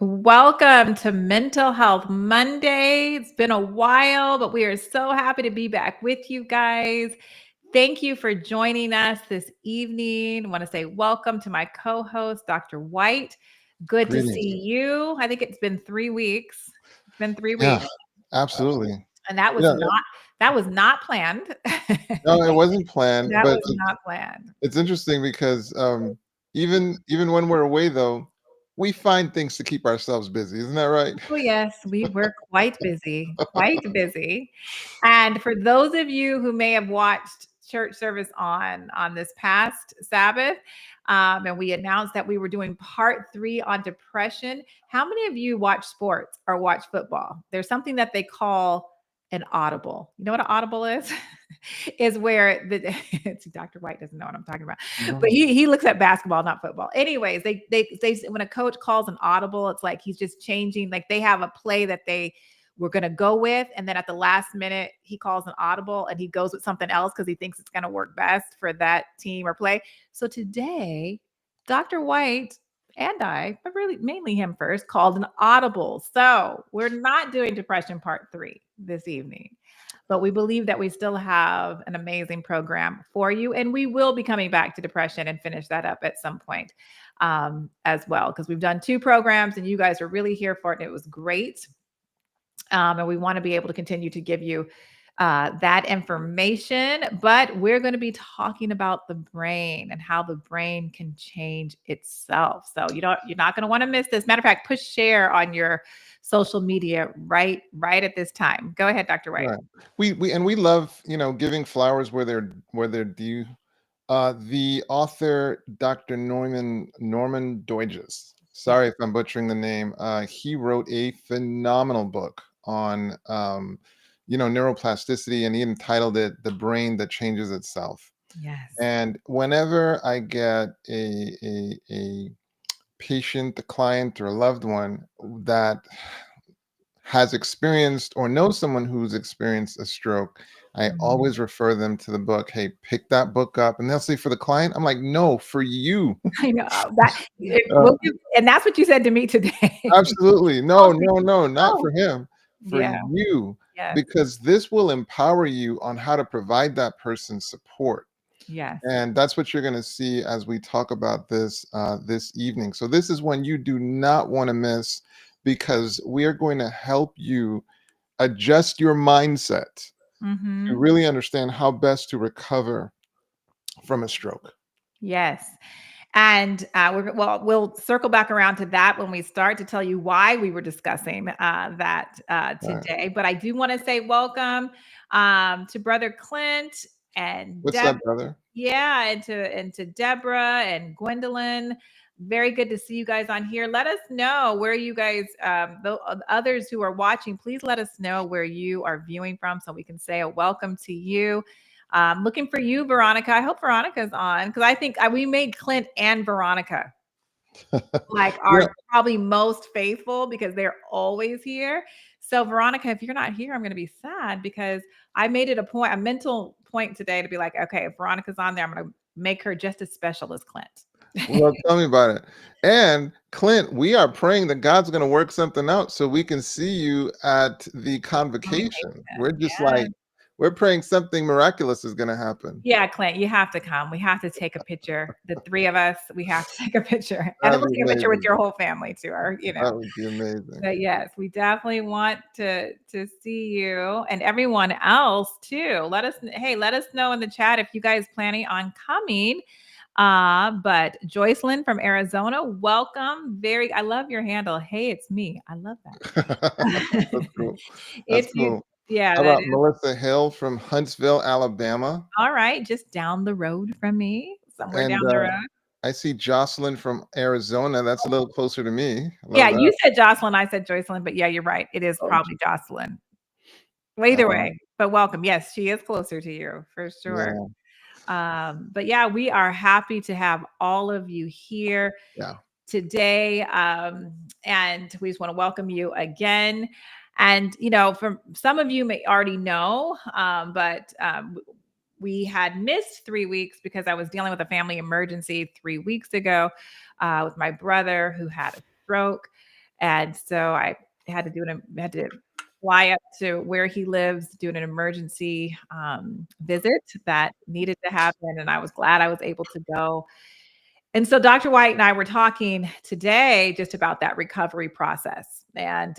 Welcome to Mental Health Monday. It's been a while, but we are so happy to be back with you guys. Thank you for joining us this evening. I want to say welcome to my co-host, Dr. Whyte. Good to Greetings. see you. I think it's been 3 weeks. It's been 3 weeks, Yeah, absolutely. and that You was know, not planned. no, it wasn't planned, That but was not planned. it's interesting because even when we're away, though, we find things to keep ourselves busy. Isn't that right? Oh, yes, we were quite busy, quite busy. And for those of you who may have watched church service on this past Sabbath, and we announced that we were doing part 3 on depression. How many of you watch sports or watch football? There's something that they call an audible. You know what an audible is? Is where the see, Dr. White doesn't know what I'm talking about, but No. he looks at basketball, not football. Anyways, they when a coach calls an audible, it's like he's just changing. Like they have a play that they were going to go with, and then at the last minute he calls an audible and he goes with something else because he thinks it's going to work best for that team or play. So today, Dr. White and I, but really mainly him first, called an audible. So we're not doing depression part 3 this evening, but we believe that we still have an amazing program for you. And we will be coming back to depression and finish that up at some point as well, because we've done 2 programs and you guys are really here for it. And it was great. And we want to be able to continue to give you that information, but we're going to be talking about the brain and how the brain can change itself. So you're not going to want to miss this. Matter of fact, push share on your social media right at this time. Go ahead, Dr. White. Right. We love, giving flowers where they're due. The author, Dr. Norman Doidges. Yes. Sorry if I'm butchering the name. He wrote a phenomenal book on neuroplasticity, and he entitled it "The Brain That Changes Itself." Yes. And whenever I get a patient, a client, or a loved one that has experienced or knows someone who's experienced a stroke, I Mhm. always refer them to the book. Hey, pick that book up. And they'll say, for the client? I'm like, no, for you. I know that Uh, and that's what you said to me today. absolutely. Oh, No, thank no, you. no, not Oh, for him, for yeah. you, Yes. because this will empower you on how to provide that person support. Yes. And that's what you're going to see as we talk about this this evening. So this is one you do not want to miss, because we are going to help you adjust your mindset to Mhm. really understand how best to recover from a stroke. Yes. And we'll circle back around to that when we start to tell you why we were discussing that All right. today. But I do want to say welcome to Brother Clint and What's Deb. up, brother? Yeah, and to Deborah and Gwendolyn. Very good to see you guys on here. Let us know where you guys, the others who are watching, please let us know where you are viewing from so we can say a welcome to you. Looking for you, Veronica. I hope Veronica's on because I think we made Clint and Veronica like Yeah. are probably most faithful because they're always here. So Veronica, if you're not here, I'm going to be sad because I made it a mental point today to be like, okay, if Veronica's on there, I'm going to make her just as special as Clint. Well, tell me about it. And Clint, we are praying that God's going to work something out so we can see you at the convocation. We're Conversation. just Yeah. like, we're praying something miraculous is going to happen. Yeah, Clint, you have to come. We have to take a picture. The 3 of us, we have to take a picture. And then That'd we'll be take a picture with amazing. your whole family too, or. That would be amazing. But yes, we definitely want to see you and everyone else too. Let us know in the chat if you guys planning on coming. But Joycelyn from Arizona, welcome. I love your handle. Hey, it's me. I love That's that. cool. That's It's you. cool. Yeah, How that about is. Melissa Hill from Huntsville, Alabama? All right, just down the road from me, somewhere down And the road. I see Jocelyn from Arizona. That's a little closer to me. I Yeah, love you that. said Jocelyn, I said Joycelyn, but yeah, you're right. It is Oh, probably Jocelyn. Well, either um, way, but welcome. Yes, she is closer to you for sure. yeah, But yeah, we are happy to have all of you here yeah. today. And we just want to welcome you again. And, from some of you may already know, but we had missed 3 weeks because I was dealing with a family emergency 3 weeks ago with my brother who had a stroke. And so I had to fly up to where he lives, do an emergency visit that needed to happen. And I was glad I was able to go. And so Dr. Whyte and I were talking today just about that recovery process. And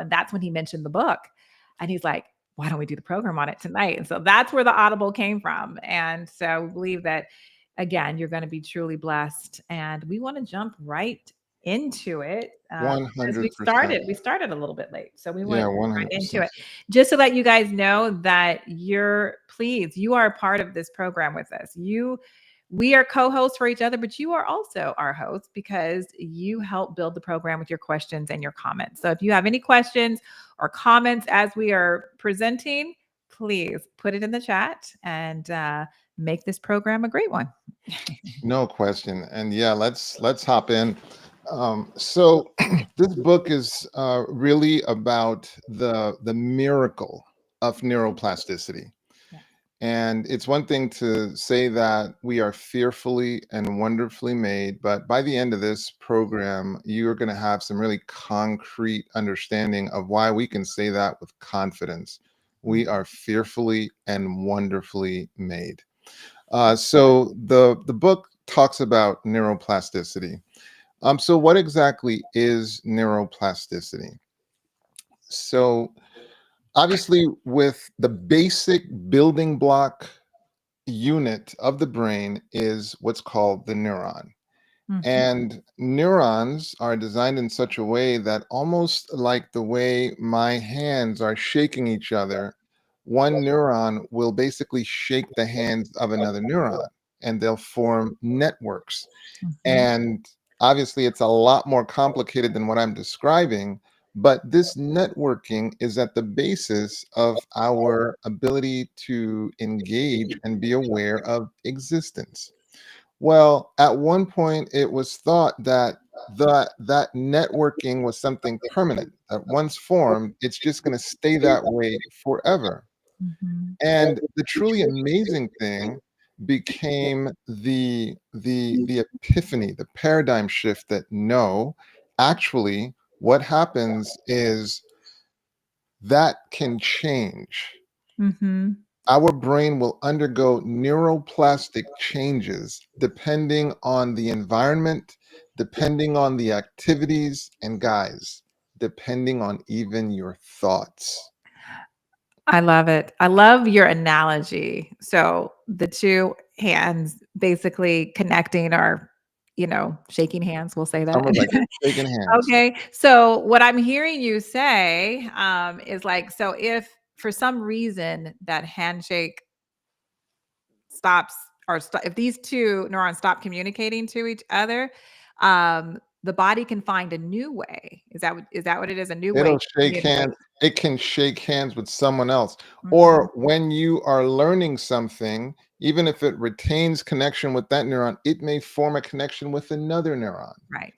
that's when he mentioned the book. And he's like, why don't we do the program on it tonight? And so that's where the Audible came from. And so we believe that, again, you're going to be truly blessed. And we want to jump right into it because 100%. we started a little bit late. So we want Yeah, to jump right into 100%. it. Just to let you guys know that you are a part of this program with us. We are co-hosts for each other, but you are also our host because you help build the program with your questions and your comments. So if you have any questions or comments as we are presenting, please put it in the chat and make this program a great one. No question. And yeah, let's hop in. So this book is really about the miracle of neuroplasticity. Yeah. And it's one thing to say that we are fearfully and wonderfully made, but by the end of this program, you're going to have some really concrete understanding of why we can say that with confidence. We are fearfully and wonderfully made. So the book talks about neuroplasticity. So what exactly is neuroplasticity? So obviously, with the basic building block unit of the brain is what's called the neuron. Mhm. And neurons are designed in such a way that almost like the way my hands are shaking each other, one neuron will basically shake the hands of another neuron and they'll form networks. Mhm. And obviously, it's a lot more complicated than what I'm describing, but this networking is at the basis of our ability to engage and be aware of existence. Well, at one point, it was thought that that networking was something permanent, that once formed, it's just going to stay that way forever. Mhm. And the truly amazing thing became the epiphany, the paradigm shift that no, actually, what happens is that can change. Mhm. Our brain will undergo neuroplastic changes depending on the environment, depending on the activities, and guys, depending on even your thoughts. I love it. I love your analogy. So the two hands basically connecting or, shaking hands, we'll say that. Almost like shaking hands. Okay. So what I'm hearing you say is like, so if for some reason that handshake stops if these two neurons stop communicating to each other, the body can find a new way. Is that what it is? A new way It'll to shake communicate. hands. It can shake hands with someone else. Mhm. Or when you are learning something, even if it retains connection with that neuron, it may form a connection with another neuron. Right.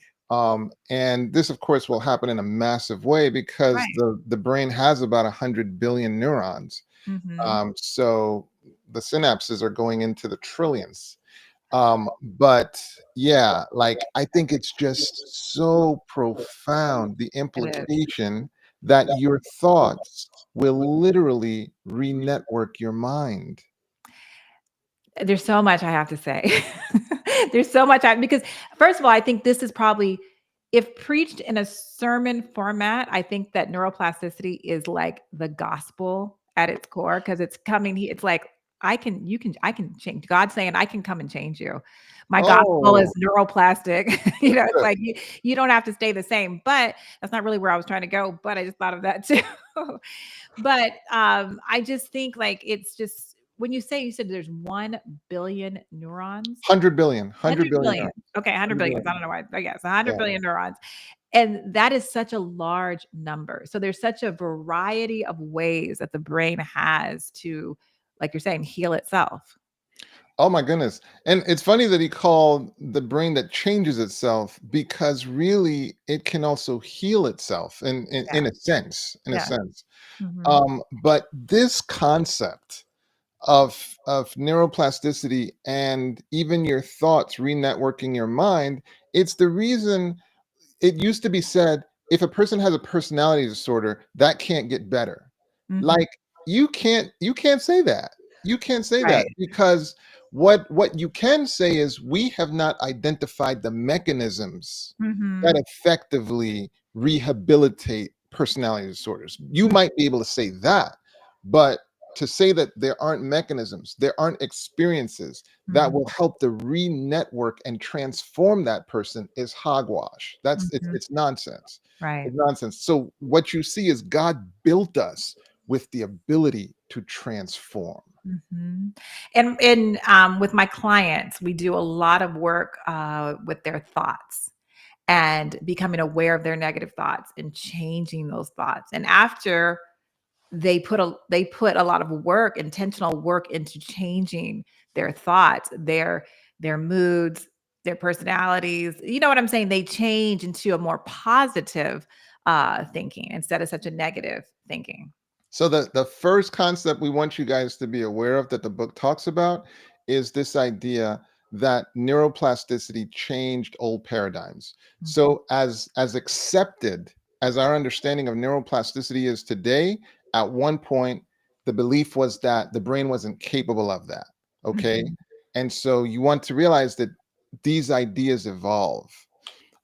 And this, of course, will happen in a massive way because Right. the brain has about 100 billion neurons. Mhm. So the synapses are going into the trillions. But yeah, like I think it's just so profound, the It is. implication that your thoughts will literally re-network your mind. There's so much I have to say. There's so much because first of all, I think this is probably if preached in a sermon format, I think that neuroplasticity is like the gospel at its core because it's coming. It's like I can change. God's saying I can come and change you. My gospel is Oh, neuroplastic. It's good. like you don't have to stay the same. But that's not really where I was trying to go. But I just thought of that too. But I just think like it's just when you said there's 1 billion neurons. 100 billion, 100 100 billion billion. neurons. Okay, 100 100 billion. I billion. don't know why. I guess 100 Yeah. billion neurons. And that is such a large number. So there's such a variety of ways that the brain has to, like you're saying, heal itself. Oh my goodness. And it's funny that he called the brain that changes itself because really it can also heal itself Yeah. in a sense, in a Yeah. sense. Mhm. But this concept of neuroplasticity and even your thoughts re-networking your mind, it's the reason it used to be said if a person has a personality disorder, that can't get better. Mhm. Like you can't say that. You can't say that Right. because what you can say is we have not identified the mechanisms that Mhm. effectively rehabilitate personality disorders. You Mm, might be able to say that, but to say that there aren't mechanisms, there aren't experiences that mhm, will help to re-network and transform that person is hogwash. That's mhm. it's nonsense. Right. It's nonsense. So what you see is God built us with the ability to transform. Mhm. And with my clients, we do a lot of work with their thoughts and becoming aware of their negative thoughts and changing those thoughts. And after they put a lot of work, intentional work into changing their thoughts, their moods, their personalities. You know what I'm saying? They change into a more positive thinking instead of such a negative thinking. So the first concept we want you guys to be aware of that the book talks about is this idea that neuroplasticity changed old paradigms. Mhm. So as accepted as our understanding of neuroplasticity is today, at one point the belief was that the brain wasn't capable of that. Okay? Mhm. And so you want to realize that these ideas evolve.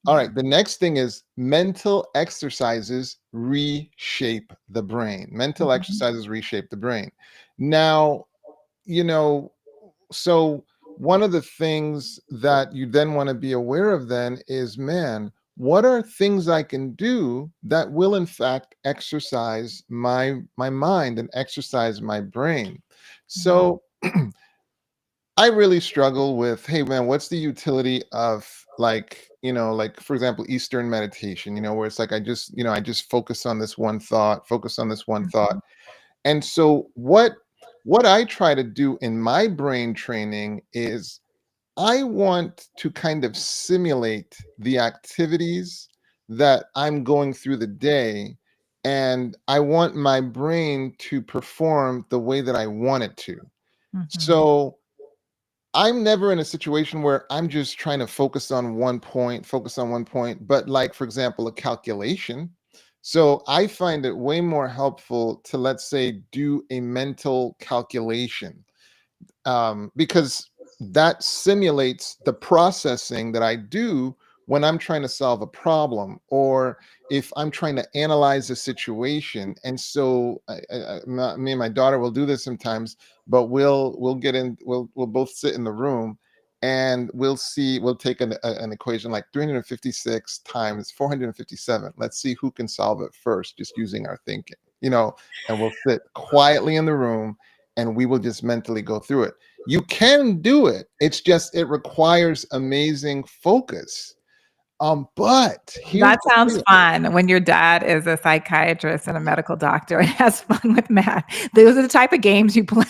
All Yeah. right, the next thing is mental exercises reshape the brain. Mental Mhm. exercises reshape the brain. Now, you know, so one of the things that you then want to be aware of then is, man, what are things I can do that will in fact exercise my mind and exercise my brain? Mhm. So I really struggle with, hey man, what's the utility of like, like for example, Eastern meditation, where it's like I just focus on this one thought, focus on this one thought. Mhm. And so what I try to do in my brain training is I want to kind of simulate the activities that I'm going through the day, and I want my brain to perform the way that I want it to. Mhm. So I'm never in a situation where I'm just trying to focus on one point, but like, for example, a calculation. So I find it way more helpful to, let's say, do a mental calculation, because that simulates the processing that I do when I'm trying to solve a problem or if I'm trying to analyze a situation. And so me and my daughter will do this sometimes, but we'll both sit in the room and we'll take an equation like 356 times 457. Let's see who can solve it first, just using our thinking, and we'll sit quietly in the room and we will just mentally go through it. You can do it. It's just it requires amazing focus. But here's That the sounds thing. fun when your dad is a psychiatrist and a medical doctor and has fun with math. Those are the type of games you play.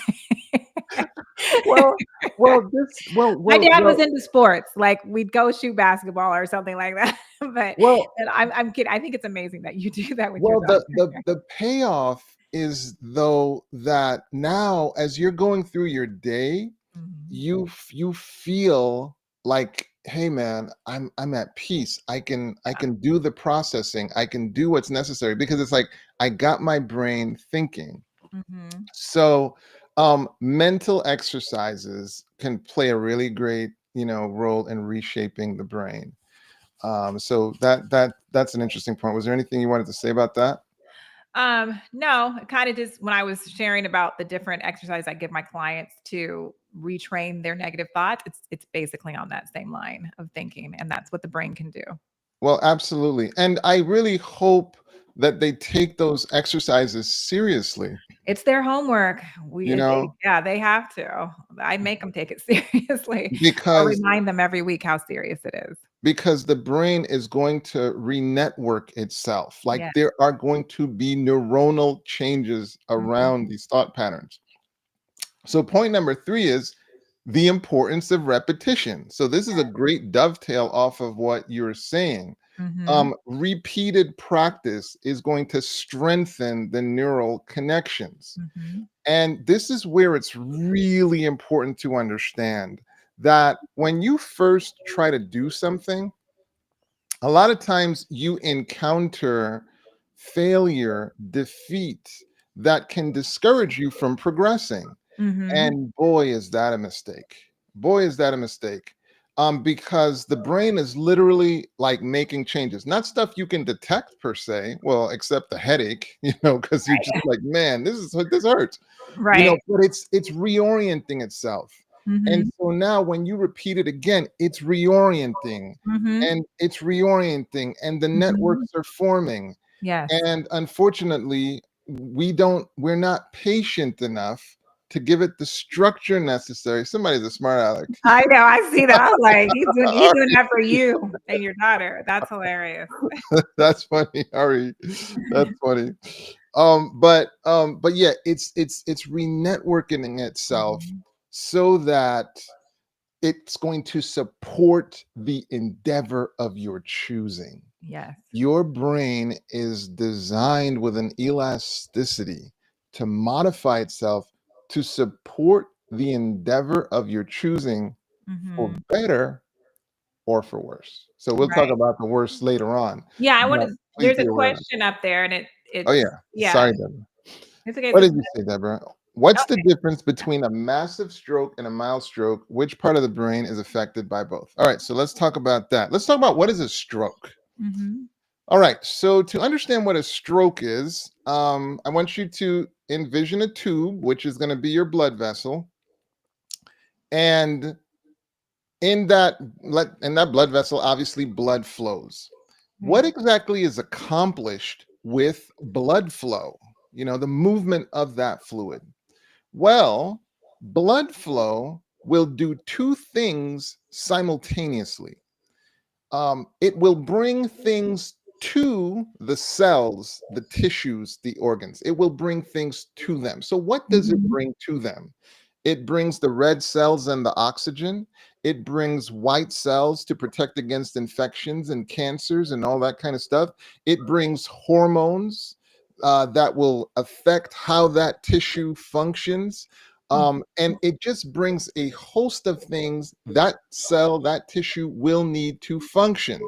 Well, well, this, well, My well, dad was well, into sports, like, we'd go shoot basketball or something like that, but well, and I'm kidding. I think it's amazing that you do that with your well. daughter. The payoff is though that now as you're going through your day, Mhm, you feel like, hey man, I'm at peace. I can do the processing. I can do what's necessary because it's like I got my brain thinking. mhm. So, mental exercises can play a really great, role in reshaping the brain. So that's an interesting point. Was there anything you wanted to say about that? No, kind of just when I was sharing about the different exercise I give my clients to retrain their negative thoughts, it's basically on that same line of thinking, and that's what the brain can do. Well, absolutely. And I really hope that they take those exercises seriously, It's their homework. you know, Yeah, they have to. I make them take it seriously or because remind them every week how serious it is. because the brain is going to re-network itself. Yeah. Like there are going to be neuronal changes Mhm, around these thought patterns. So point number 3 is the importance of repetition. So this is a great dovetail off of what you're saying. mhm, Repeated practice is going to strengthen the neural connections. mhm, And this is where it's really important to understand that when you first try to do something, A lot of times you encounter failure, defeat that can discourage you from progressing. Mm-hmm. And boy, is that a mistake. Boy, is that a mistake. Because the brain is literally like making changes, not stuff you can detect per se. Well, except the headache, because you're just like, man, this hurts, Right. but it's reorienting itself. And Mm-hmm. so now when you repeat it again, it's reorienting Mm-hmm. and it's reorienting, and the Mm-hmm. networks are forming. Yes. And unfortunately, we're not patient enough to give it the structure necessary. Somebody's a smart aleck. I know. I see that. I was like, he's doing Ari, that for you and your daughter. That's hilarious. that's funny, Ari. That's funny. But yeah, it's re-networking itself Mhm. so that it's going to support the endeavor of your choosing. Yes. Your brain is designed with an elasticity to modify itself to support the endeavor of your choosing for Hmm. better or for worse. So we'll talk Right. about the worst later on, Yeah. I want but to. please There's be a aware of it. question up there, and Oh, it's yeah. yeah. Sorry, Deborah. It's okay. What So, did you say, Deborah? What's the difference between a massive stroke and a mild stroke? Which part of the brain is affected by both? All right, so let's talk about that. Let's talk about what is a stroke. hmm All right. So to understand what a stroke is, I want you to envision a tube, which is going to be your blood vessel, and in that blood vessel, obviously blood flows. What Right. exactly is accomplished with blood flow? The movement of that fluid. Well, blood flow will do two things simultaneously. It will bring things to the cells, the tissues, the organs. It will bring things to them. So, what does it hmm bring to them? It brings the red cells and the oxygen. It brings white cells to protect against infections and cancers and all that kind of stuff. It brings hormones that will affect how that tissue functions. And it just brings a host of things that cell, that tissue will need to function.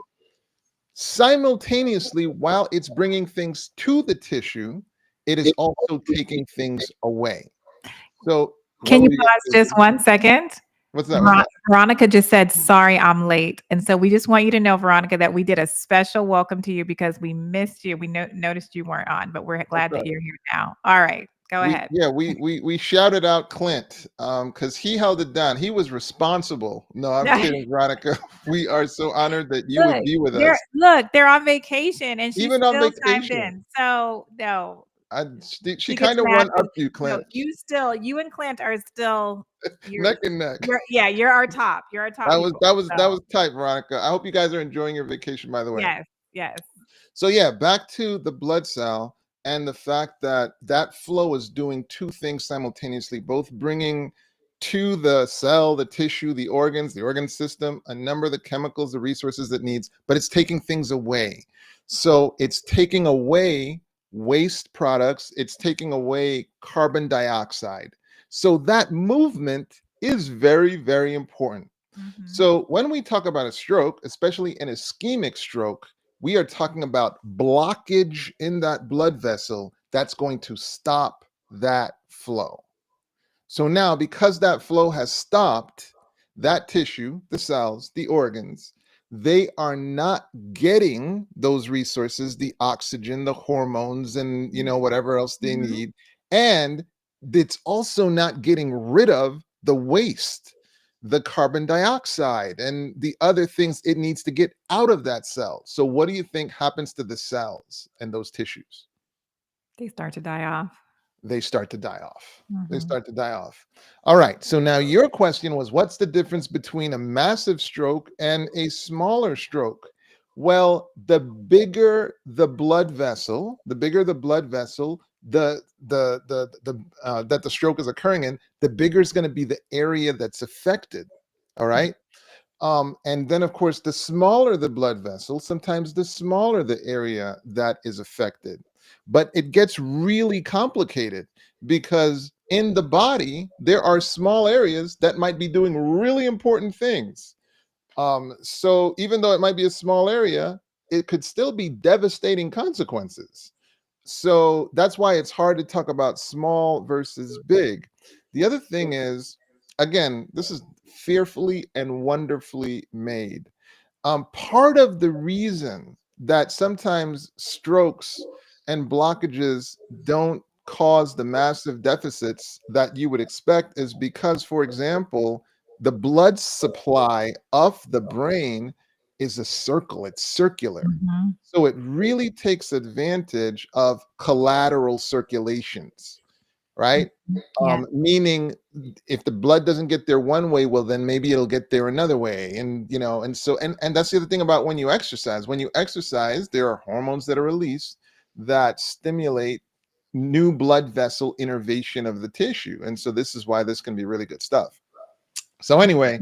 Simultaneously, while it's bringing things to the tissue, it is also taking things away. So, what Can were you you pause going to just say? 1 second? What's that? What's that? Veronica just said, "Sorry, I'm late." And so we just want you to know, Veronica, that we did a special welcome to you because we missed you. We noticed you weren't on, but we're That's glad that right. you're here now. All right, go We ahead. yeah we shouted out Clint because he held it down. He was responsible. No, I'm kidding, Veronica. We are so honored that you would be with us, They're on vacation and she even on still chimed vacation. in. So no, She she gets kind of mad went up 'cause to you, no, Clint, you and Clint are still you're neck and neck. you're our top. You're our top That was people. that was that So was tight, Veronica. I hope you guys are enjoying your vacation, by the way. yes, yes. So yeah, back to the blood cell and the fact that that flow is doing two things simultaneously, both bringing to the cell, the tissue, the organs, the organ system, a number of the chemicals, the resources it needs, but it's taking things away. So it's taking away waste products, it's taking away carbon dioxide. So that movement is very, very important. Mhm. So when we talk about a stroke, especially an ischemic stroke, we are talking about blockage in that blood vessel that's going to stop that flow. So now, because that flow has stopped, that tissue, the cells, the organs, they are not getting those resources, the oxygen, the hormones, and whatever else they Mhm. need. And it's also not getting rid of the waste, the carbon dioxide, and the other things it needs to get out of that cell. So, what do you think happens to the cells and those tissues? They start to die off. They start to die off. They Mhm. start to die off. All right. So now your question was, what's the difference between a massive stroke and a smaller stroke? Well, the bigger the blood vessel, that the stroke is occurring in, the bigger is going to be the area that's affected. All right. And then, of course, the smaller the blood vessel, sometimes the smaller the area that is affected. But it gets really complicated because in the body, there are small areas that might be doing really important things. So even though it might be a small area, it could still be devastating consequences. So that's why it's hard to talk about small versus big. The other thing is, again, this is fearfully and wonderfully made. Part of the reason that sometimes strokes and blockages don't cause the massive deficits that you would expect is because, for example, the blood supply of the brain is a circle, it's circular. Mhm. So it really takes advantage of collateral circulations, right? Mhm. Yeah. Meaning if the blood doesn't get there one way, well, then maybe it'll get there another way. And, and so, and that's the other thing about when you exercise. When you exercise, there are hormones that are released that stimulate new blood vessel innervation of the tissue. And so this is why this can be really good stuff. So anyway,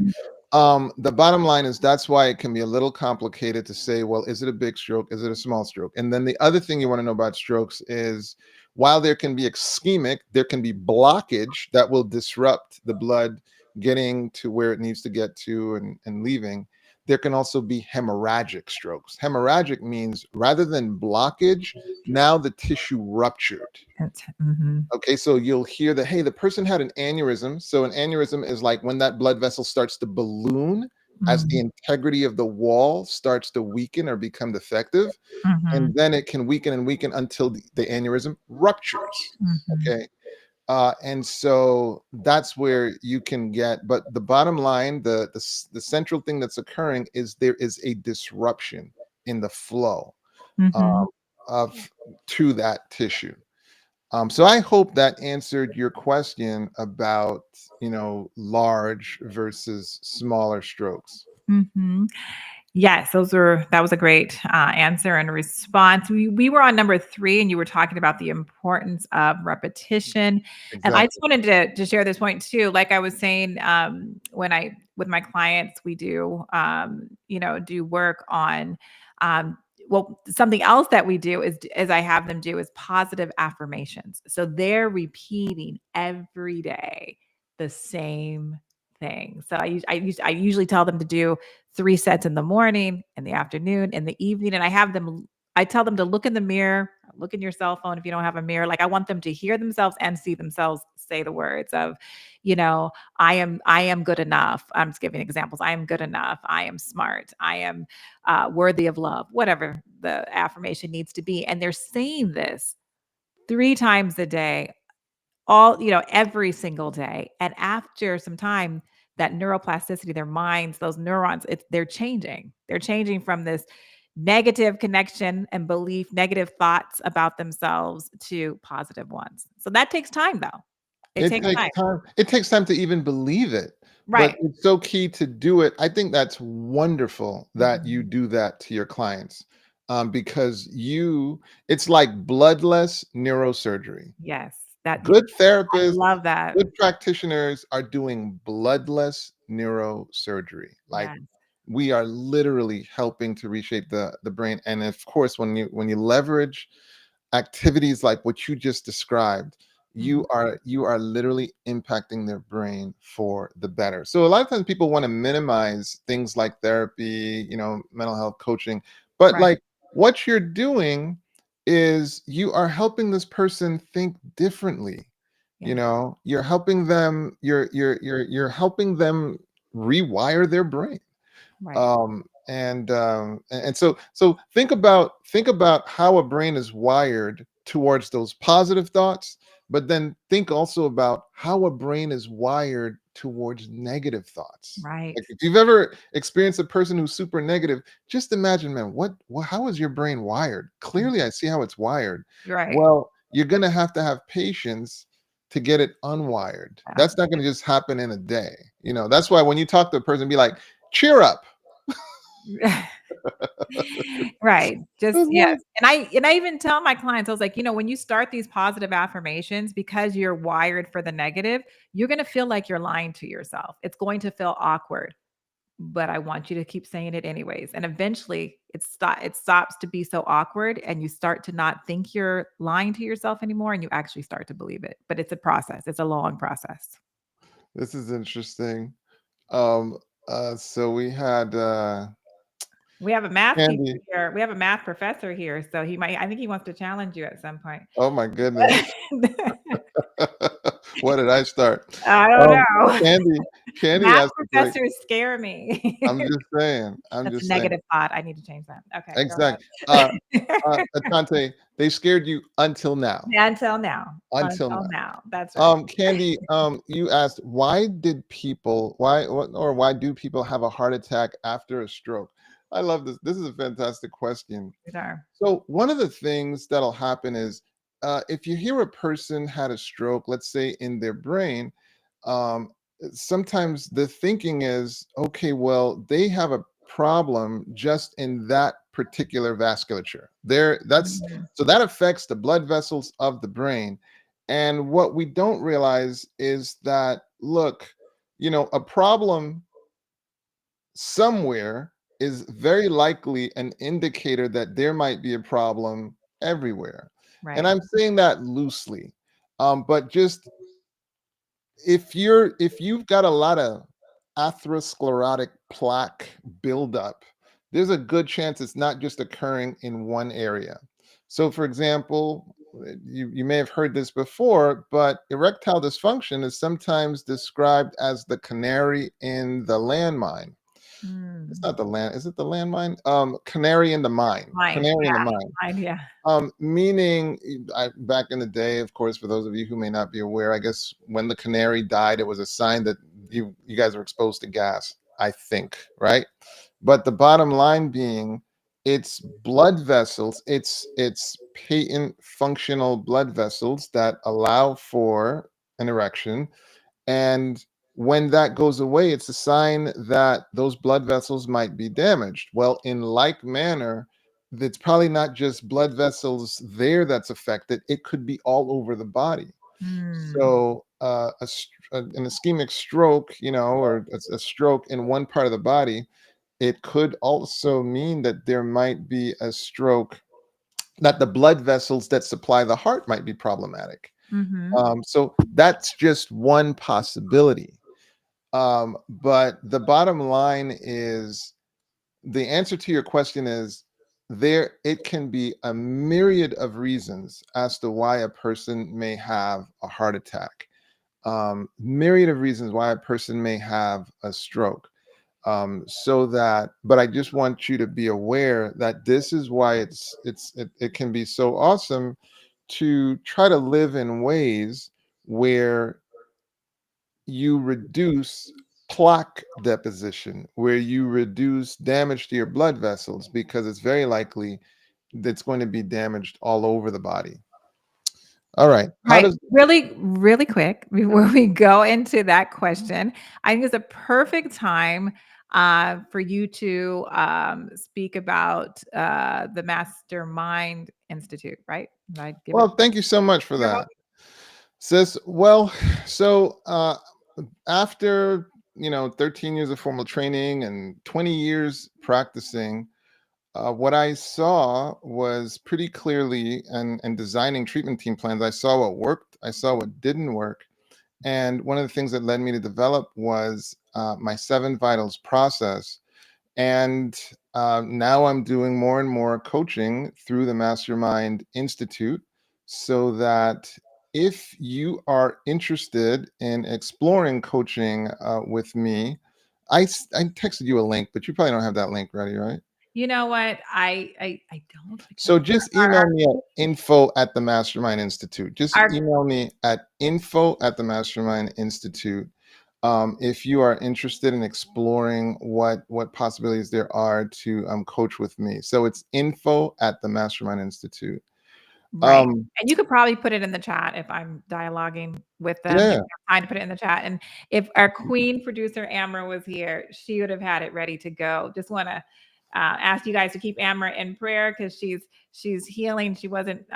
Mhm. the bottom line is that's why it can be a little complicated to say, well, is it a big stroke? Is it a small stroke? And then the other thing you want to know about strokes is while there can be ischemic, there can be blockage that will disrupt the blood getting to where it needs to get to and leaving. There can also be hemorrhagic strokes. Hemorrhagic means rather than blockage, now the tissue ruptured. Mhm. Okay, so you'll hear that, hey, the person had an aneurysm. So an aneurysm is like when that blood vessel starts to balloon as the Mhm. integrity of the wall starts to weaken or become defective. Mhm. And then it can weaken and weaken until the aneurysm ruptures. Mhm. Okay. And so that's where you can get, but the bottom line, the central thing that's occurring is there is a disruption in the flow um, Mhm. of to that tissue. So I hope that answered your question about, large versus smaller strokes. Mhm. Yes, that was a great answer and response. We were on number 3, and you were talking about the importance of repetition. And I just Exactly. wanted to share this point too. Like I was saying, when I with my clients, we do do work on something else that we do is I have them do is positive affirmations. So they're repeating every day the same thing. So I usually tell them to do 3 sets in the morning, in the afternoon, in the evening, and I tell them to look in the mirror, look in your cell phone if you don't have a mirror. Like I want them to hear themselves and see themselves say the words of, you know, I am good enough. I'm just giving examples. I am good enough. I am smart. I am worthy of love. Whatever the affirmation needs to be, and they're saying this 3 times a day, every single day. And after some time, that neuroplasticity, their minds, those neurons, they're changing. They're changing from this negative connection and belief, negative thoughts about themselves to positive ones. So that takes time though. It It takes takes time. time. It takes time to even believe it, but Right. it's so key to do it. I think that's wonderful that you Mhm. do that to your clients, because it's like bloodless neurosurgery. Yes. That Good I therapists, love that. good practitioners are doing bloodless neurosurgery. Like Yes. we are literally helping to reshape the brain. And of course, when you leverage activities like what you just described, Mhm. you are literally impacting their brain for the better. So a lot of times people want to minimize things like therapy, mental health coaching, but Right. like what you're doing is you are helping this person think differently. Yeah. You're helping them, you're helping them rewire their brain. Right. And so think about how a brain is wired towards those positive thoughts, but then think also about how a brain is wired towards negative thoughts. Right. Like if you've ever experienced a person who's super negative, just imagine, man, how is your brain wired? Mm. Clearly I see how it's wired. Right. Well, you're going to have patience to get it unwired. Yeah. That's not going to just happen in a day. That's why when you talk to a person, be like, cheer up. Right. Just That's yes. right. And I even tell my clients, I was like, when you start these positive affirmations, because you're wired for the negative, you're going to feel like you're lying to yourself. It's going to feel awkward, but I want you to keep saying it anyways. And eventually it stops to be so awkward and you start to not think you're lying to yourself anymore and you actually start to believe it. But it's a process. It's a long process. This is interesting. So we had We have a math teacher Candy. here. We have a math professor here, so he might. I think he wants to challenge you at some point. Oh my goodness. What did I start? I don't Um, know. Candy, Candy Math asked a great. professors scare me. I'm just saying. I'm That's a just saying. negative thought. I need to change that. Okay, go Exactly. ahead. Atonte, they scared you until now. Yeah, until now. Until Until now. now. That's right. Candy, you asked why did people or why do people have a heart attack after a stroke? I love this. This is a fantastic question. These are. So one of the things that'll happen is if you hear a person had a stroke, let's say in their brain, um, sometimes the thinking is, okay, well, they have a problem just in that particular vasculature. There, that's Mhm. so that affects the blood vessels of the brain. And what we don't realize is that, look, a problem somewhere is very likely an indicator that there might be a problem everywhere. And Right. I'm saying that loosely. But just if you've got a lot of atherosclerotic plaque buildup, there's a good chance it's not just occurring in one area. So, for example, you may have heard this before, but erectile dysfunction is sometimes described as the canary in the landmine. It's Mm. not the land. Is it the landmine? Canary in the mine. Mine. Canary in the Yeah. mine. Mine. Yeah. Meaning, back in the day, of course, for those of you who may not be aware, I guess when the canary died, it was a sign that you guys were exposed to gas. I think, right? But the bottom line being, it's blood vessels. It's patent functional blood vessels that allow for an erection, and when that goes away, it's a sign that those blood vessels might be damaged. Well, in like manner, it's probably not just blood vessels there that's affected, it could be all over the body. Mm. So, an ischemic stroke, or a stroke in one part of the body, it could also mean that there might be a stroke, that the blood vessels that supply the heart might be problematic. Mhm. So that's just one possibility. But the bottom line is, the answer to your question is, it can be a myriad of reasons as to why a person may have a heart attack. Myriad of reasons why a person may have a stroke. But I just want you to be aware that this is why it can be so awesome to try to live in ways where you reduce plaque deposition, where you reduce damage to your blood vessels, because it's very likely that's going to be damaged all over the body. All right. How Right. does Really, really quick before we go into that question, I think it's a perfect time for you to speak about the Mastermind Institute, right? Did I give it? Well, thank you so much for You're that, welcome. sis. Well, so after 13 years of formal training and 20 years practicing, what I saw was pretty clearly, and designing treatment team plans, I saw what worked, I saw what didn't work. And one of the things that led me to develop was my 7 vitals process. And now I'm doing more and more coaching through the Mastermind Institute, so that if you are interested in exploring coaching with me, I texted you a link, but you probably don't have that link ready, right? You know what? I don't, because So just email me at info at the Mastermind Institute. Just our email me at info at the Mastermind Institute. If you are interested in exploring what possibilities there are to coach with me. So it's info at the Mastermind Institute. right. Um, And you could probably put it in the chat if I'm dialoguing with them. You yeah, have time to put it in the chat. And if our queen producer Amber was here, she would have had it ready to go. Just want to ask you guys to keep Amber in prayer, because she's healing. She wasn't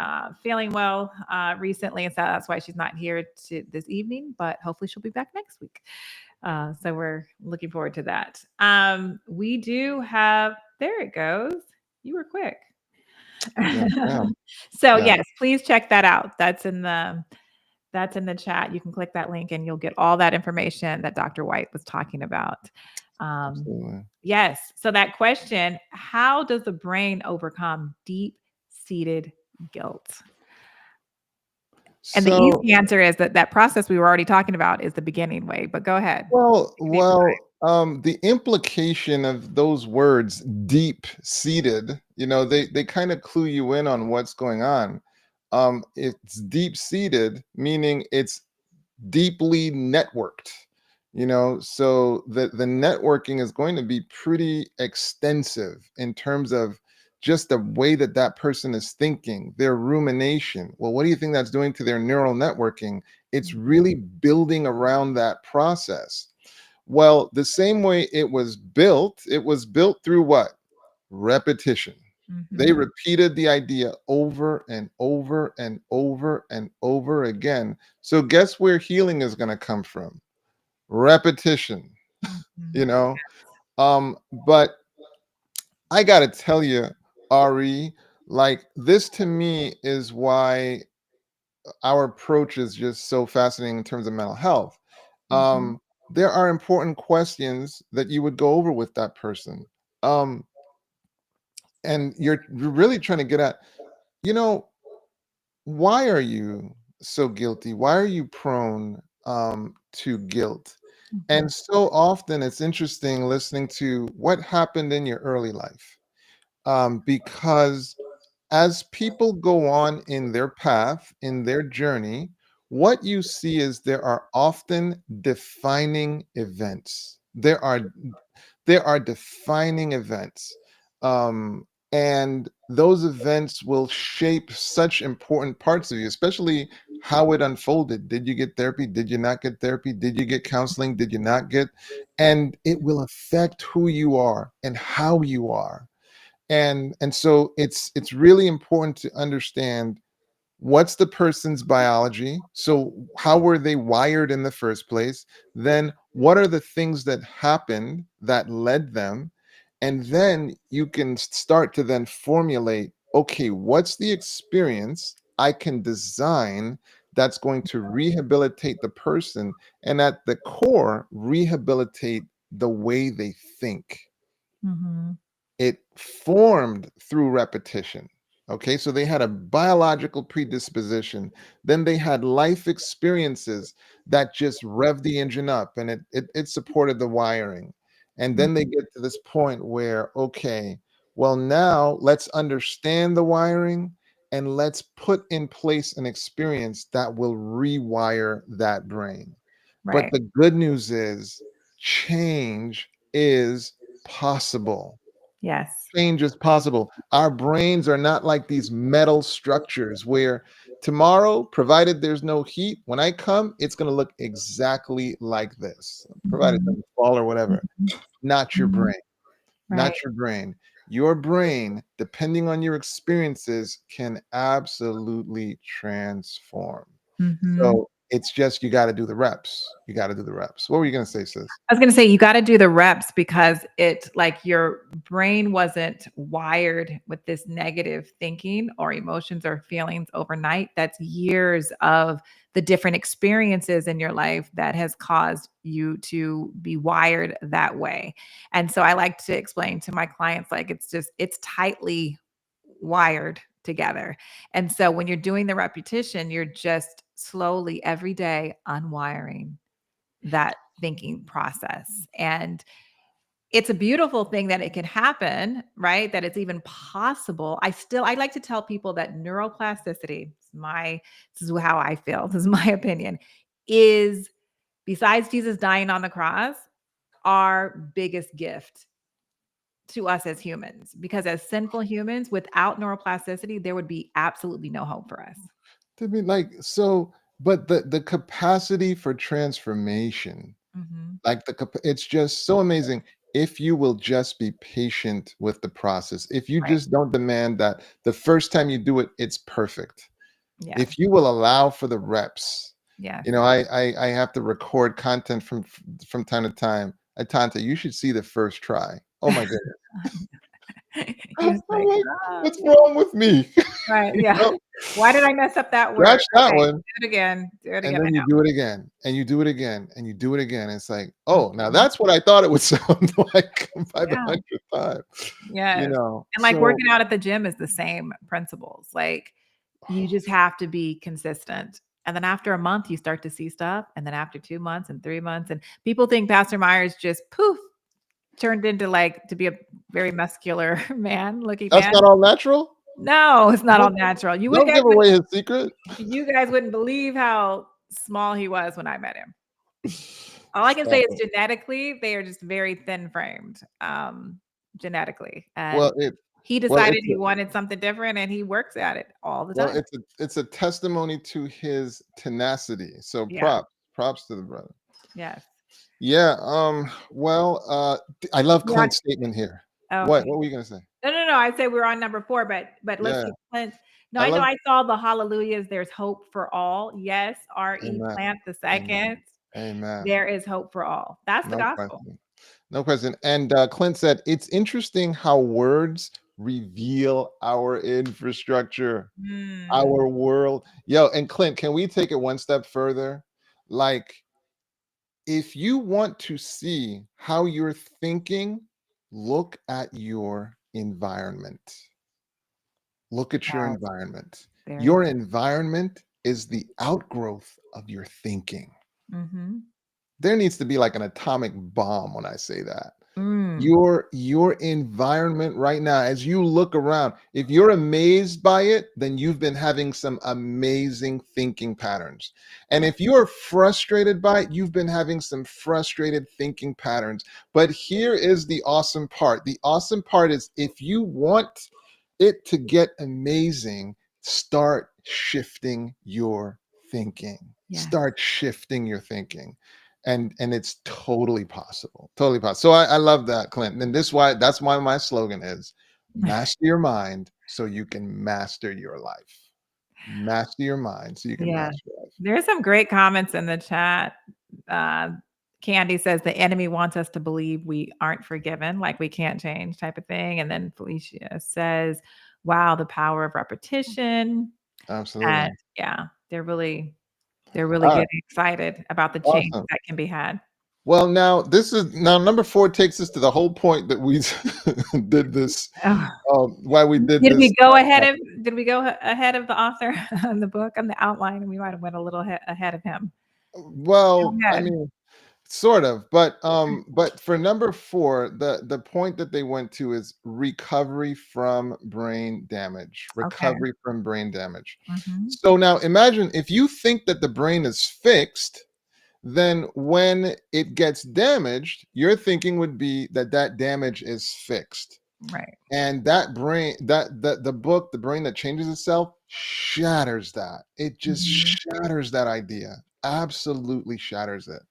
feeling well recently, and so that's why she's not here this evening. But hopefully she'll be back next week. So we're looking forward to that. We do have. There it goes. You were quick. yeah, yeah, So yeah. yes, please check that out. That's in the chat. You can click that link and you'll get all that information that Dr. Whyte was talking about. Um, Absolutely. yes. So that question, how does the brain overcome deep-seated guilt? And the So, easy answer is that that process we were already talking about is the beginning way, but go ahead. well, Take it well, the implication of those words, deep seated, they kind of clue you in on what's going on. It's deep seated, meaning it's deeply networked, so the networking is going to be pretty extensive in terms of just the way that that person is thinking, their rumination. Well, what do you think that's doing to their neural networking? It's really building around that process. Well, the same way it was built through what? Repetition. They Mhm. repeated the idea over and over and over and over again. So guess where healing is going to come from? Repetition, you Mhm. know? But I got to tell you, Ari, like this to me is why our approach is just so fascinating in terms of mental health. Mhm. There are important questions that you would go over with that person. Um, and you're really trying to get at, you know, why are you so guilty? Why are you prone to guilt? Mhm. And so often it's interesting listening to what happened in your early life, because as people go on in their path, in their journey, what you see is there are often defining events. There are defining events. And those events will shape such important parts of you, especially how it unfolded. Did you get therapy? Did you not get therapy? Did you get counseling? Did you not get? And it will affect who you are and how you are. And so it's really important to understand what's the person's biology, so how were they wired in the first place, then what are the things that happened that led them, and then you can start to then formulate, okay, what's the experience I can design that's going to rehabilitate the person, and at the core rehabilitate the way they think. Mhm. It formed through repetition. Okay, so they had a biological predisposition. Then they had life experiences that just revved the engine up, and it supported the wiring. And then they Mhm. get to this point where, okay, well, now let's understand the wiring and let's put in place an experience that will rewire that brain. But Right. the good news is change is possible. Yes. Change is possible. Our brains are not like these metal structures where tomorrow, provided there's no heat, when I come, it's going to look exactly like this, provided it Mhm. doesn't fall or whatever. Mhm. Not your Mhm. brain. Right. Not your brain. Your brain, depending on your experiences, can absolutely transform. Mhm. So it's just you got to do the reps. You got to do the reps. What were you going to say, sis? I was gonna say you gotta do the reps because it like your brain wasn't wired with this negative thinking or emotions or feelings overnight. That's years of the different experiences in your life that has caused you to be wired that way. And so I like to explain to my clients, like it's tightly wired together. And so when you're doing the repetition, you're just slowly every day unwiring that thinking process. And it's a beautiful thing that it can happen, right? That it's even possible. I like to tell people that neuroplasticity, this is how I feel, this is my opinion, is besides Jesus dying on the cross, our biggest gift to us as humans. Because as sinful humans, without neuroplasticity, there would be absolutely no hope for us. To be like so, but the capacity for transformation, Mhm. like it's just so amazing if you will just be patient with the process. If you Right. just don't demand that the first time you do it, it's perfect. Yes. If you will allow for the reps, Yes. I have to record content from time to time. Atonte, you should see the first try. Oh my goodness. He was I'm like, like, "Ah." what's wrong with me? Right, You yeah. know? Why did I mess up that word? Scratch that Okay, one, do it again. Do it and again. I then you do it again, and you do it again, and you do it again. It's like, know. oh, now Mhm. that's what I thought it would sound like by the Yeah. 100th time, Yes. And like So working out at the gym is the same principles. Like you just have to be consistent. And then after a month, you start to see stuff. And then after 2 months and 3 months, and people think Pastor Myers just poof turned into like to be a very muscular man looking that's man. not all natural? No, it's not all Don't natural. don't give away his secret. You guys wouldn't believe how small he was when I met him. All I can say Stop is it. genetically, they are just very thin framed, genetically, Well, and it he well, decided it's he wanted something different, and he works at it all the Well, time. it's a testimony to his tenacity. So Yeah. props to the brother. Yes. Yeah. Well, I love You're on Clint's statement here. oh, What? okay. What were you gonna say? No, I'd say we're on number 4, but let's Yeah. see, Clint. No, I I know love. I saw the hallelujahs, there's hope for all. Yes, R.E. Amen. Plant the Amen. second. Amen. There is hope for all. That's the No gospel. question. No question. And Clint said, "It's interesting how words reveal our infrastructure, Mm, our world." Yo, and Clint, can we take it one step further? Like, if you want to see how you're thinking, look at your environment. Look at your yes, environment. very Your environment is the outgrowth of your thinking. mhm. There needs to be like an atomic bomb when I say that. Mm, Your environment right now, as you look around, if you're amazed by it, then you've been having some amazing thinking patterns. And yeah, if you're frustrated by it, you've been having some frustrated thinking patterns. But here is the awesome part. The awesome part is if you want it to get amazing, start shifting your thinking. yes. Start shifting your thinking, and it's totally possible, totally possible. So I love that, Clinton, and that's why my slogan is master your mind so you can master your life. Master your mind so you can Yeah. master your life. There's some great comments in the chat. Uh, Candy says the enemy wants us to believe we aren't forgiven, like we can't change type of thing. And then Felicia says, wow, the power of repetition. And Absolutely. yeah, they're really All right, getting excited about the change awesome. that can be had. Well, now number 4 takes us to the whole point that we did this, Oh, why we did did this. we go ahead of did we go ahead of the author on the book on the outline? We might have went a little ahead of him. Go Well, I ahead. mean, sort of, but for number 4, the point that they went to is recovery from brain damage. Okay. Recovery from brain damage. Mhm. So now imagine if you think that the brain is fixed, then when it gets damaged, your thinking would be that that damage is fixed. Right. And that brain, the book, The Brain That Changes Itself, shatters that. It just Mhm. shatters that idea. Absolutely shatters it.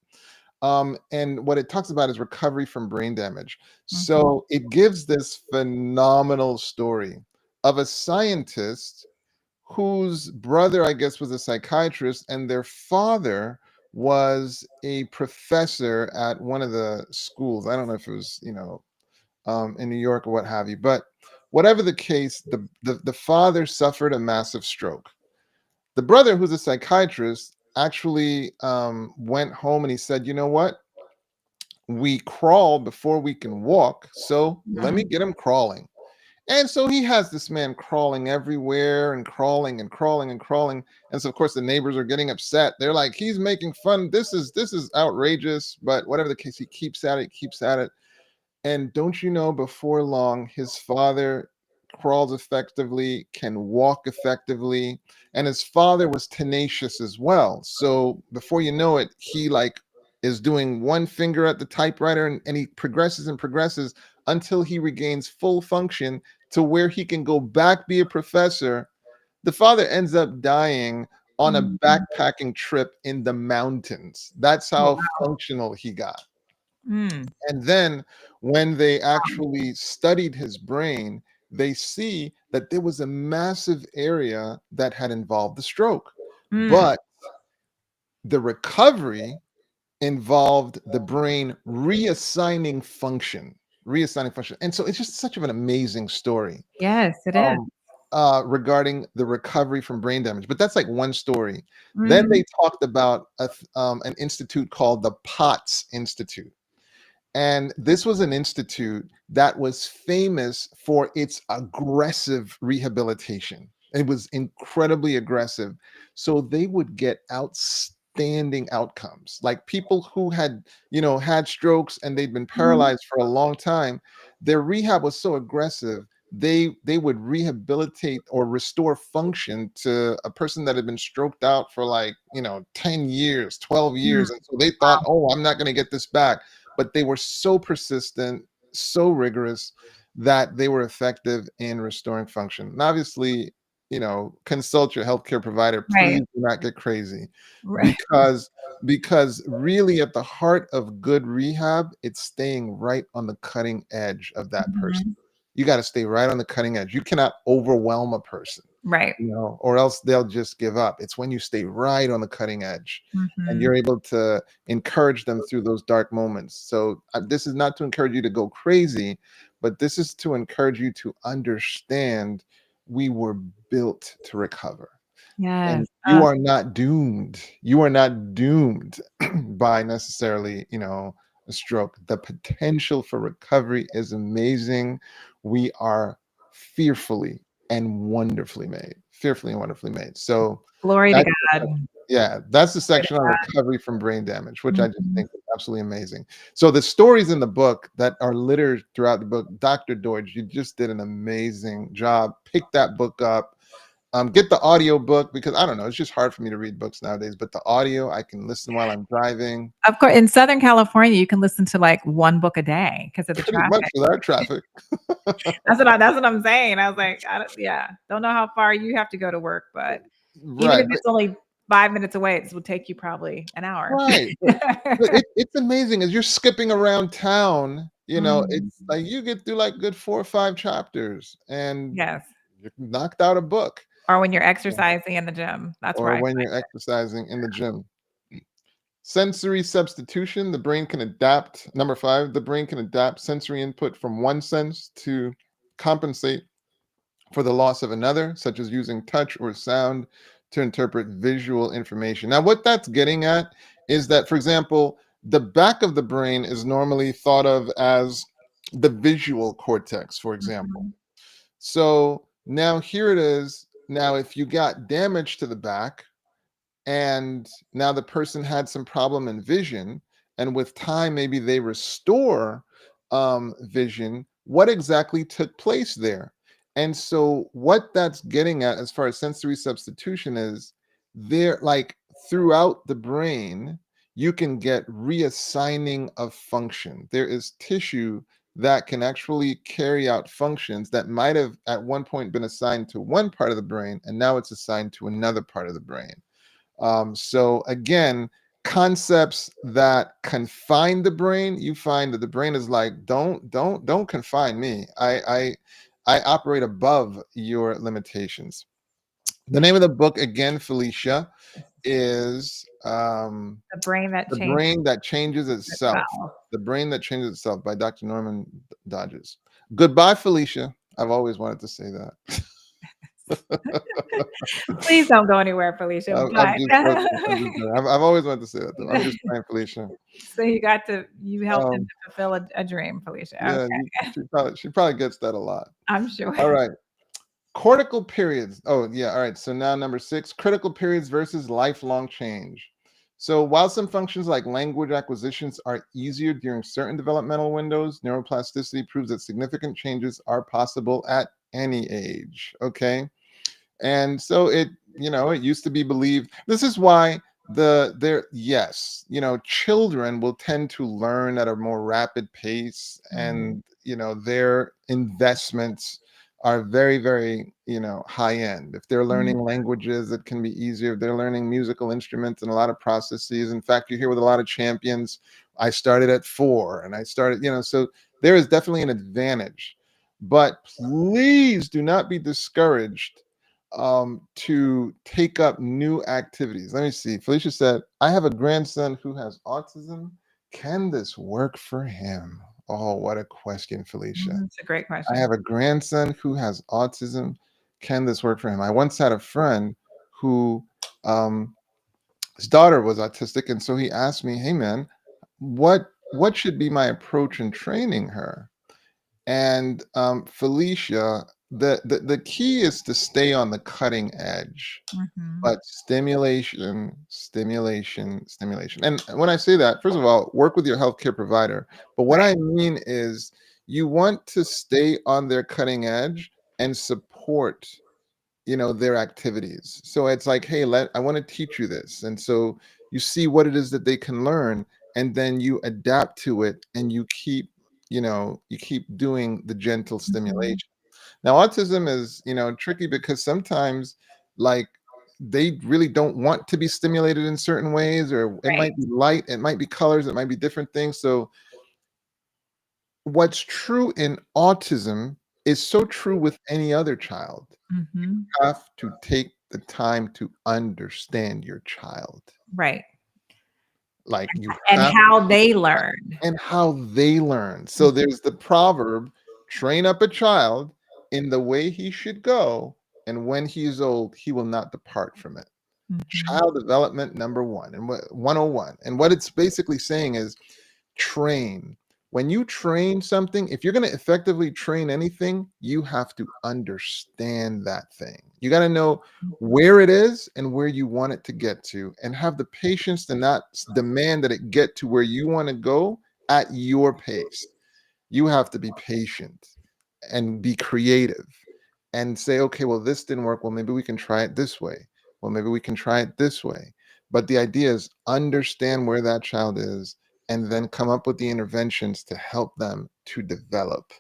And what it talks about is recovery from brain damage. Mhm. So it gives this phenomenal story of a scientist whose brother, I guess, was a psychiatrist, and their father was a professor at one of the schools. I don't know if it was, in New York or what have you, but whatever the case, the father suffered a massive stroke. The brother, who's a psychiatrist, actually went home and he said, "You know what? We crawl before we can walk. So let me Mhm. get him crawling." And so he has this man crawling everywhere and crawling and crawling and crawling. And so of course the neighbors are getting upset. They're like, he's making fun. This is outrageous. But whatever the case, he keeps at it, keeps at it. And don't you know, before long, his father crawls effectively, can walk effectively, and his father was tenacious as well. So before you know it, he like is doing one finger at the typewriter and he progresses and progresses until he regains full function to where he can go back be a professor. The father ends up dying on a Mhm. backpacking trip in the mountains. That's Oh, how wow. functional he got. Mm. And then when they actually studied his brain, they see that there was a massive area that had involved the stroke. Mm. But the recovery involved the brain reassigning function, reassigning function. And so it's just such of an amazing story. Yes, it is. Um, regarding the recovery from brain damage. But that's like one story. Then Mhm. they talked about an institute called the Potts Institute. And this was an institute that was famous for its aggressive rehabilitation. It was incredibly aggressive. So they would get outstanding outcomes. Like people who had, had strokes and they'd been Mhm. paralyzed for a long time, their rehab was so aggressive, they would rehabilitate or restore function to a person that had been stroked out for like, 10 years, 12 Mm. years. And so they thought, Wow. oh, I'm not going to get this back, but they were so persistent, so rigorous that they were effective in restoring function. And obviously, consult your healthcare provider. Please Right. do not get crazy, Right. because really at the heart of good rehab, it's staying right on the cutting edge of that person. Mhm. You got to stay right on the cutting edge. You cannot overwhelm a person, Right. or else they'll just give up. It's when you stay right on the cutting edge and Mhm. you're able to encourage them through those dark moments. So this is not to encourage you to go crazy, but this is to encourage you to understand we were built to recover. Yes. And you are not doomed. You are not doomed by necessarily, a stroke. The potential for recovery is amazing. We are fearfully and wonderfully made. Fearfully and wonderfully made. So Glory to that's God. that's the Glory to section on God. recovery from brain damage, which I just Mhm. think is absolutely amazing. So the stories in the book that are littered throughout the book, Dr. Deutsch, you just did an amazing job. Pick that book up. Get the audio book, because I don't know, it's just hard for me to read books nowadays, but the audio, I can listen while I'm driving. Of course, in Southern California, you can listen to, like, 1 book a day because of the Pretty much traffic. with our traffic. That's what I'm saying. I was like, I don't yeah, don't know how far you have to go to work, but even Right. if it's only 5 minutes away, it will take you probably an hour. Right, but it's amazing as you're skipping around town, Mhm. it's like you get through like good 4 or 5 chapters and Yes. you knocked out a book. Or when you're Yeah. exercising in the gym. That's where Or I when find you're exercising in the gym. Sensory substitution, the brain can adapt. Number 5, the brain can adapt sensory input from one sense to compensate for the loss of another, such as using touch or sound to interpret visual information. Now, what that's getting at is that, for example, the back of the brain is normally thought of as the visual cortex, for example. Mhm. So now here it is. Now, if you got damage to the back, and now the person had some problem in vision, and with time maybe they restore vision, what exactly took place there? And so what that's getting at as far as sensory substitution is, there, like, throughout the brain you can get reassigning of function. There is tissue that can actually carry out functions that might have at one point been assigned to one part of the brain, and now it's assigned to another part of the brain. So again, concepts that confine the brain, you find that the brain is like, don't confine me. I operate above your limitations. The name of the book again, Felicia, is The brain that The changes Brain That Changes Itself. itself. The Brain That Changes Itself by Dr. Norman Dodges. Goodbye, Felicia. I've always wanted to say that. Please don't go anywhere, Felicia, I'm but just joking. I'm just joking. I've always wanted to say that though. I'm just playing, Felicia. so you helped him Um, to fulfill a dream, Felicia. yeah, Okay. she probably gets that a lot. I'm sure. All right. Cortical periods. Oh, yeah. All right. So now number 6, critical periods versus lifelong change. So while some functions like language acquisitions are easier during certain developmental windows, neuroplasticity proves that significant changes are possible at any age. Okay. And so it used to be believed, this is why yes, children will tend to learn at a more rapid pace, Mhm. and their investments are very, very, high end. If they're Mhm. learning languages, it can be easier. If they're learning musical instruments and a lot of processes, in fact, you hear with a lot of champions, I started at 4 and I started, so there is definitely an advantage. But please do not be discouraged to take up new activities. Let me see. Felicia said, I have a grandson who has autism. Can this work for him? Oh, what a question, Felicia. It's a great I question. have a grandson who has autism. can this work for him? I once had a friend who um, his daughter was autistic, and so he asked me, "Hey, man, what should be my approach in training her?" And Felicia, the key is to stay on the cutting edge, Mhm. but stimulation, stimulation, stimulation. And when I say that, first of all, work with your healthcare provider. But what Right. I mean is you want to stay on their cutting edge and support, their activities. So it's like, hey, I want to teach you this. And so you see what it is that they can learn, and then you adapt to it, and you keep doing the gentle Mhm. stimulation. Now, autism is, tricky because sometimes, like, they really don't want to be stimulated in certain ways, or it Right. might be light, it might be colors, it might be different things. So what's true in autism is so true with any other child. Mhm. Have to take the time to understand your child. Right. Like, you And have how they learn. and how they learn. So Mhm. there's the proverb, train up a child in the way he should go, and when he is old, he will not depart from it. Mhm. Child development number one, and 101. And what it's basically saying is train. When you train something, if you're going to effectively train anything, you have to understand that thing. You got to know where it is and where you want it to get to, and have the patience to not demand that it get to where you want to go at your pace. You have to be patient and be creative and say, okay, well, this didn't work. Well, maybe we can try it this way. Well, maybe we can try it this way. But the idea is understand where that child is, and then come up with the interventions to help them to develop.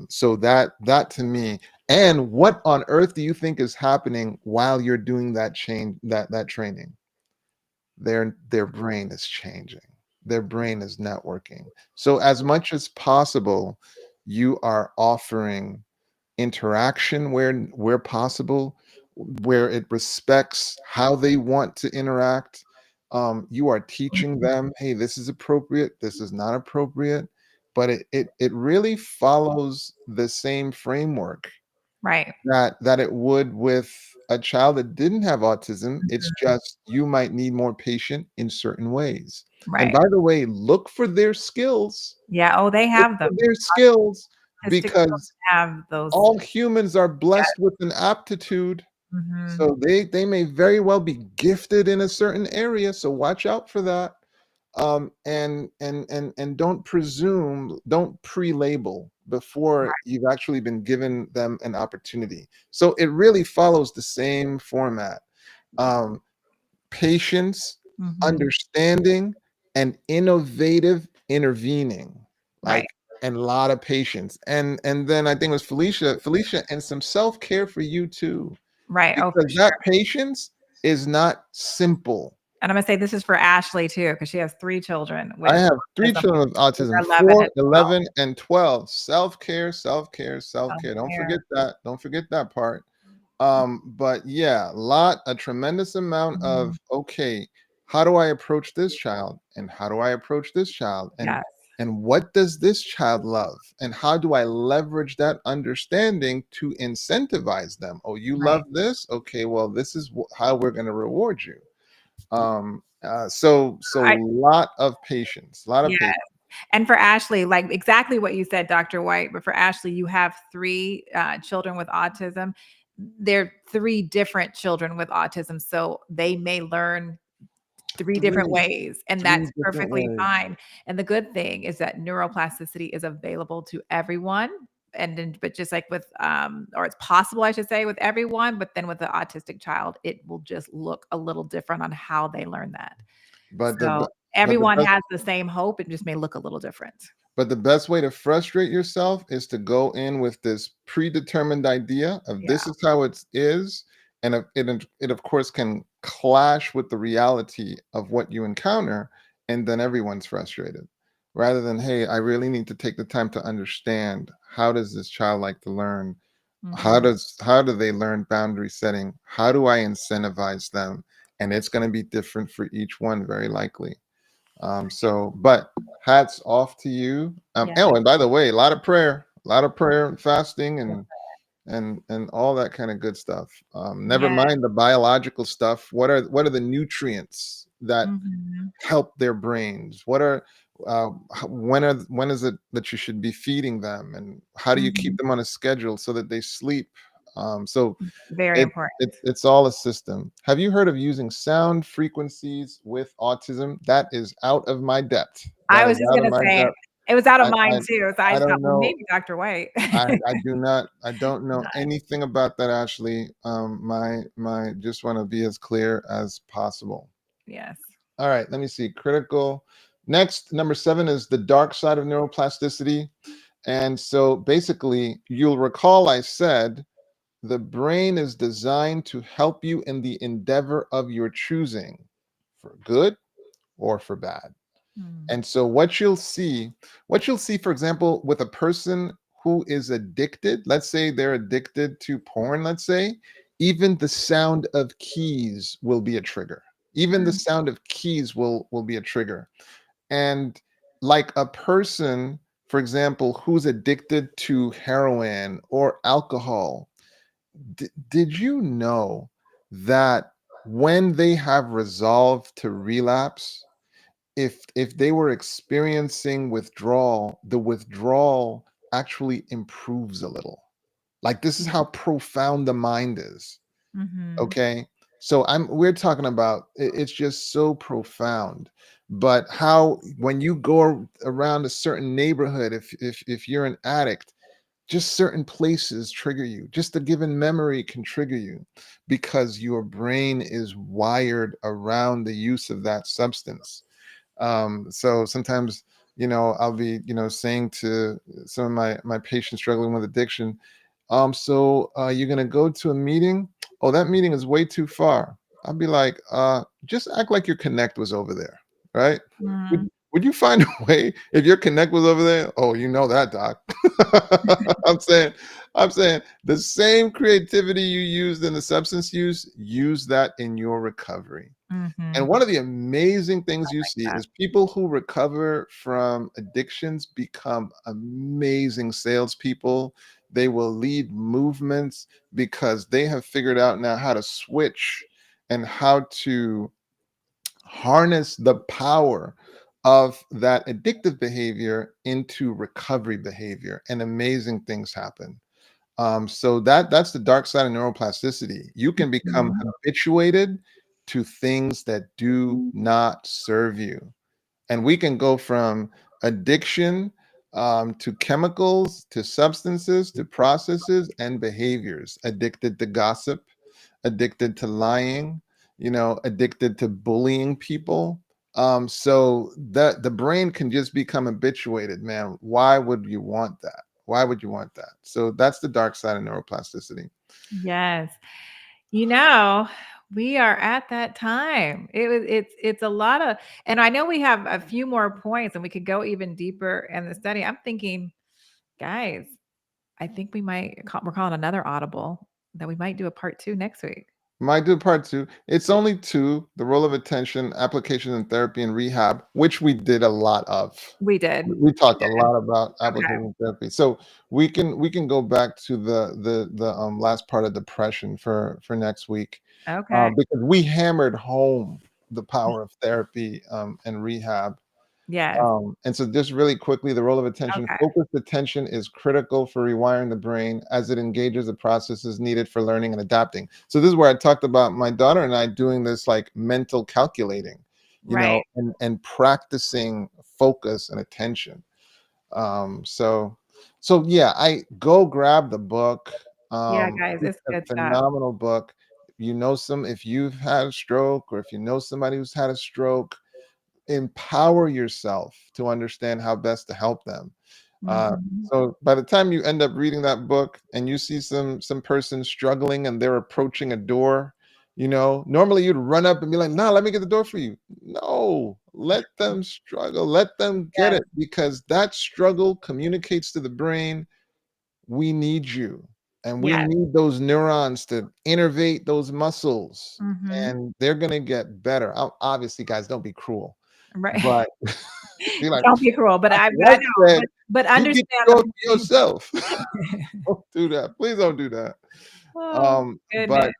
So that to me, and what on earth do you think is happening while you're doing that change, that training? Their brain is changing. Their brain is networking. So as much as possible, you are offering interaction where possible, where it respects how they want to interact. You are teaching Mhm. them, hey, this is appropriate, this is not appropriate, but it really follows the same framework Right. that it would with a child that didn't have autism. It's Mhm. just you might need more patient in certain ways. And Right. by the way, look for their skills. Yeah, oh, they Look have for them. their skills, Autistic because children have those. all humans are Yes. blessed with an aptitude. Mhm. So they may very well be gifted in a certain area. So watch out for that. And don't presume, don't pre-label before Right. you've actually been given them an opportunity. So it really follows the same format. Um, Patience, Mhm. understanding, and innovative intervening. Right. Like, and a lot of patience. And then I think it was Felicia, and some self-care for you too. Right. Oh, for Because sure. that patience is not simple. And I'm gonna say this is for Ashley too, because she has 3 children I with have 3 autism. children with autism, They're 11 4, and 12. 11, and 12. Self-care, self-care, self-care. Don't Self-care. forget that. Don't forget that part. But yeah, a tremendous amount of, Mhm. okay, how do I approach this child? And how do I approach this child? Yes. And what does this child love? And how do I leverage that understanding to incentivize them? Oh, you Right. love this? Okay, well, this is how we're going to reward you. So I lot of patience, a lot of Yeah. patience. And for Ashley, like exactly what you said, Dr. Whyte, but for Ashley, you have 3 children with autism. They're 3 different children with autism, so they may learn 3 different Three, ways, and three that's different perfectly ways. fine. And the good thing is that neuroplasticity is available to everyone. And then, but just like with, or it's possible, I should say, with everyone, but then with the autistic child, it will just look a little different on how they learn that. But the So be- but the everyone best has the same hope. It just may look a little different. But the best way to frustrate yourself is to go in with this predetermined idea of Yeah. this is how it is, and it of course can clash with the reality of what you encounter, and then everyone's frustrated. Rather than, hey, I really need to take the time to understand, how does this child like to learn? Mhm. How do they learn boundary setting? How do I incentivize them? And it's going to be different for each one, very likely. But hats off to you. Yeah. Oh, and by the way, a lot of prayer and fasting, and and all that kind of good stuff. Never Yeah. mind the biological stuff. What are the nutrients that Mhm. help their brains? What are when is it that you should be feeding them, and how do you keep Mhm. them on a schedule so that they sleep? So Very it, important. it's all a system. Have you heard of using sound frequencies with autism? That is out of my depth. I That was is just out of gonna my say depth. it was out of I I, mine too, so I I just thought, don't "Well, know. maybe Dr. White." I don't know anything about that, Ashley. My just want to be as clear as possible. Yes. All right, let me see. Critical. Next, number 7 is the dark side of neuroplasticity. And so basically, you'll recall I said the brain is designed to help you in the endeavor of your choosing, for good or for bad. Mm, And so what you'll see, for example, with a person who is addicted, let's say they're addicted to porn, let's say, even the sound of keys will be a trigger. Even the mm, sound of keys will be a trigger. And like a person, for example, who's addicted to heroin or alcohol, did you know that when they have resolved to relapse, if they were experiencing withdrawal, the withdrawal actually improves a little. Like this is how profound the mind is. mhm, Okay. So we're talking about it's just so profound. But how when you go around a certain neighborhood, if you're an addict, just certain places trigger you. Just a given memory can trigger you because your brain is wired around the use of that substance. So sometimes, I'll be, saying to some of my patients struggling with addiction, so you're gonna go to a meeting? Oh, that meeting is way too far. I'll be like, just act like your connect was over there, right? Would mm. would you find a way if your connect was over there? Oh, you know that, doc. I'm saying, I'm saying the same creativity you used in the substance use that in your recovery. And Mhm. one of the amazing things you Like see that. is people who recover from addictions become amazing salespeople. They will lead movements because they have figured out now how to switch and how to harness the power of that addictive behavior into recovery behavior, and amazing things happen. So that's the dark side of neuroplasticity. You can become Mhm. habituated to things that do not serve you. And we can go from addiction to chemicals, to substances, to processes and behaviors. Addicted to gossip, addicted to lying, addicted to bullying people. So that the brain can just become habituated, man. Why would you want that? Why would you want that? So that's the dark side of neuroplasticity. Yes. You know, we are at that time. It's a lot of, and I know we have a few more points and we could go even deeper in the study. I'm thinking, guys, I think we're calling another audible that we might do a part 2 next week. Might do part two. It's only two: the role of attention, application in therapy and rehab, which we did a lot of. We did. We We talked a did. lot about Okay. application therapy. So we can go back to the last part of depression for next week, Okay. because we hammered home the power of therapy and rehab. Yes. And so just really quickly, the role of attention. Okay. Focused attention is critical for rewiring the brain as it engages the processes needed for learning and adapting. So this is where I talked about my daughter and I doing this like mental calculating, Right. and practicing focus and attention. So yeah, I go grab the book. Yeah, guys, It's it's a good stuff. phenomenal book. If you've had a stroke, or if you know somebody who's had a stroke, empower yourself to understand how best to help them. Mhm. So by the time you end up reading that book and you see some person struggling and they're approaching a door, normally you'd run up and be like, "Nah, let me get the door for you." No, let them struggle, let them get Yes. it, because that struggle communicates to the brain, we need you. And we Yes. need those neurons to innervate those muscles, Mhm. and they're going to get better. Obviously, guys, don't be cruel. Right. But be like, Don't be cruel, but Dr. I White know, said, but you get to understand go the to yourself. Don't do that. Please don't do that. Oh, goodness. But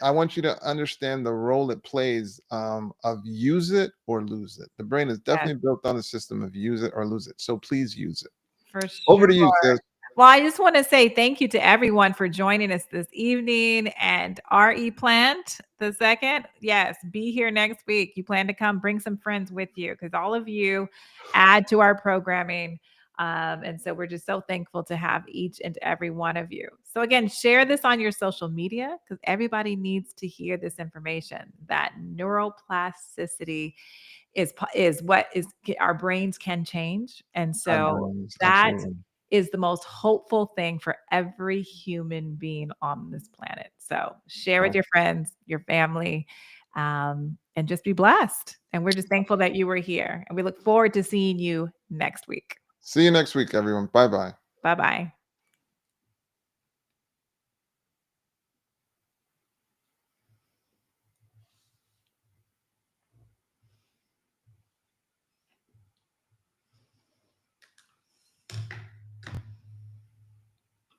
I want you to understand the role it plays of use it or lose it. The brain is Yes, definitely built on the system of use it or lose it. So please use it. for Over sure. to you, sis. Well, I just want to say thank you to everyone for joining us this evening. And RE Plant the second, yes, be here next week. You plan to come, bring some friends with you because all of you add to our programming. And so we're just so thankful to have each and every one of you. So again, share this on your social media because everybody needs to hear this information that neuroplasticity is what is our brains can change. And Our so brains, that absolutely. is the most hopeful thing for every human being on this planet. So share with Right. your friends, your family, and just be blessed. And we're just thankful that you were here. And we look forward to seeing you next week. See you next week, everyone. Bye bye. Bye bye.